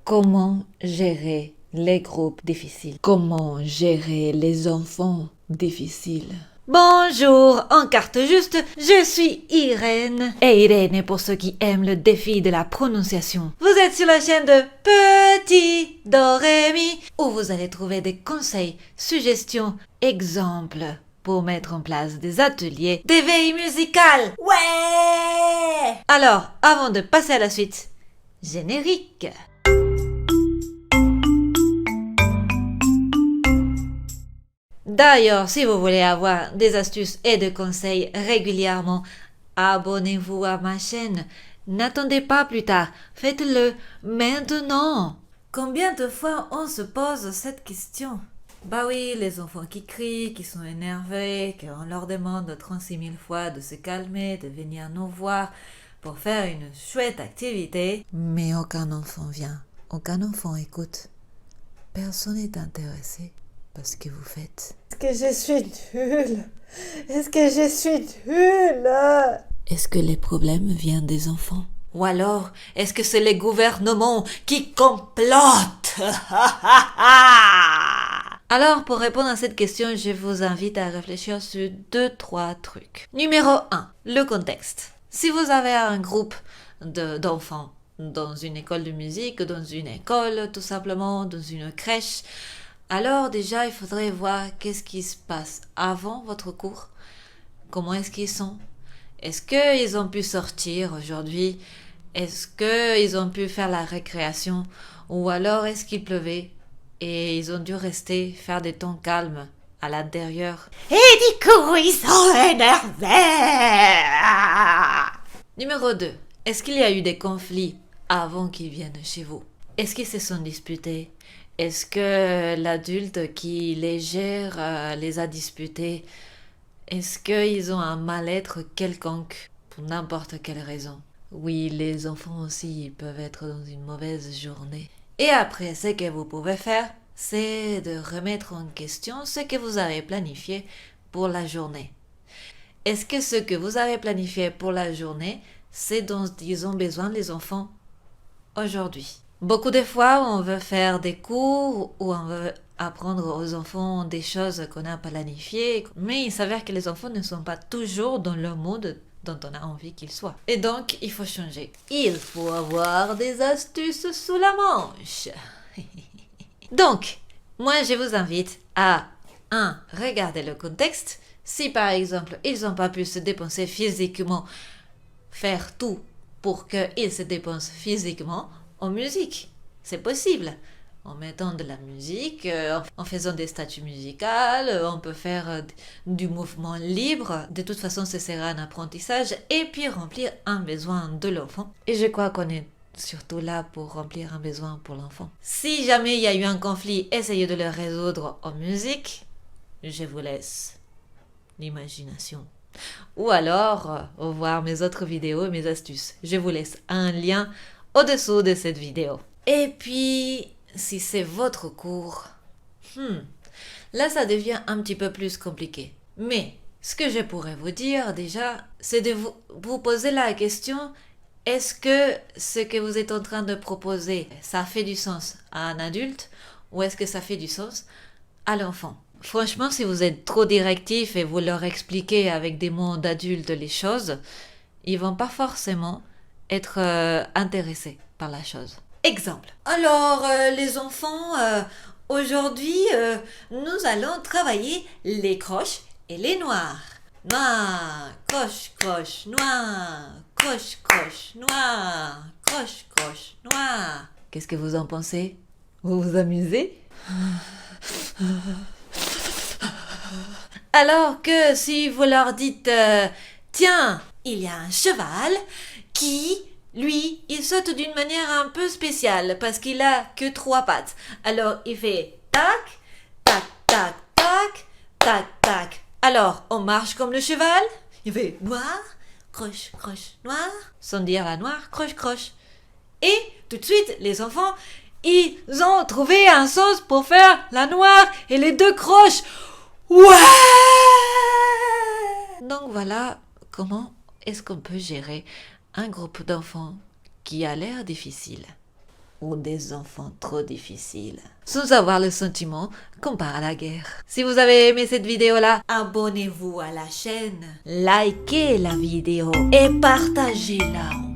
Comment gérer les groupes difficiles? Comment gérer les enfants difficiles? Bonjour, en carte juste, je suis Irène. Et Irène pour ceux qui aiment le défi de la prononciation. Vous êtes sur la chaîne de Petit Dorémy où vous allez trouver des conseils, suggestions, exemples pour mettre en place des ateliers d'éveil musical. Ouais! Alors, avant de passer à la suite, générique. D'ailleurs, si vous voulez avoir des astuces et des conseils régulièrement, abonnez-vous à ma chaîne. N'attendez pas plus tard, faites-le maintenant. Combien de fois on se pose cette question? Bah oui, les enfants qui crient, qui sont énervés, qu'on leur demande 36 000 fois de se calmer, de venir nous voir pour faire une chouette activité. Mais aucun enfant vient, aucun enfant écoute. Personne n'est intéressé par ce que vous faites. Est-ce que je suis nulle? Est-ce que je suis nulle? Est-ce que les problèmes viennent des enfants? Ou alors, est-ce que c'est les gouvernements qui complotent? Alors, pour répondre à cette question, je vous invite à réfléchir sur 2-3 trucs. Numéro 1, le contexte. Si vous avez un groupe d'enfants dans une école de musique, dans une école tout simplement, dans une crèche, alors déjà, il faudrait voir qu'est-ce qui se passe avant votre cours. Comment est-ce qu'ils sont? Est-ce qu'ils ont pu sortir aujourd'hui? Est-ce qu'ils ont pu faire la récréation? Ou alors est-ce qu'il pleuvait et ils ont dû rester faire des temps calmes à l'intérieur? Et du coup, ils sont énervés. Numéro 2. Est-ce qu'il y a eu des conflits avant qu'ils viennent chez vous? Est-ce qu'ils se sont disputés? Est-ce que l'adulte qui les gère les a disputés? Est-ce qu'ils ont un mal-être quelconque pour n'importe quelle raison? Oui, les enfants aussi peuvent être dans une mauvaise journée. Et après, ce que vous pouvez faire, c'est de remettre en question ce que vous avez planifié pour la journée. Est-ce que ce que vous avez planifié pour la journée, c'est dont ils ont besoin les enfants aujourd'hui? Beaucoup de fois, on veut faire des cours ou on veut apprendre aux enfants des choses qu'on a planifiées, mais il s'avère que les enfants ne sont pas toujours dans le mood dont on a envie qu'ils soient. Et donc, il faut changer. Il faut avoir des astuces sous la manche. Donc, moi, je vous invite à 1. Regarder le contexte. Si par exemple, ils n'ont pas pu se dépenser physiquement, faire tout pour qu'ils se dépensent physiquement en musique. C'est possible. En mettant de la musique, en faisant des statues musicales, on peut faire du mouvement libre. De toute façon, ce sera un apprentissage et puis remplir un besoin de l'enfant. Et je crois qu'on est surtout là pour remplir un besoin pour l'enfant. Si jamais il y a eu un conflit, essayez de le résoudre en musique. Je vous laisse l'imagination. Ou alors, voir mes autres vidéos et mes astuces. Je vous laisse un lien au-dessous de cette vidéo. Et puis, si c'est votre cours, là ça devient un petit peu plus compliqué. Mais ce que je pourrais vous dire déjà, c'est de vous poser la question, est-ce que ce que vous êtes en train de proposer, ça fait du sens à un adulte ou est-ce que ça fait du sens à l'enfant? Franchement, si vous êtes trop directif et vous leur expliquez avec des mots d'adultes les choses, ils vont pas forcément être intéressés par la chose. Exemple. Alors, les enfants, aujourd'hui, nous allons travailler les croches et les noirs. Noir, croche, croche, noir, croche, croche, noir, croche, croche, noir. Qu'est-ce que vous en pensez? Vous vous amusez? Alors que si vous leur dites, tiens, il y a un cheval qui, lui, il saute d'une manière un peu spéciale parce qu'il a que 3 pattes. Alors il fait tac, tac, tac, tac, tac, tac. Alors on marche comme le cheval. Il fait noir, croche, croche, noir, sans dire la noire, croche, croche. Et tout de suite, les enfants, ils ont trouvé un sens pour faire la noire et les 2 croches. Ouais! Donc voilà comment est-ce qu'on peut gérer un groupe d'enfants qui a l'air difficile. ou des enfants trop difficiles, sans avoir le sentiment qu'on part à la guerre. Si vous avez aimé cette vidéo-là, abonnez-vous à la chaîne, likez la vidéo et partagez-la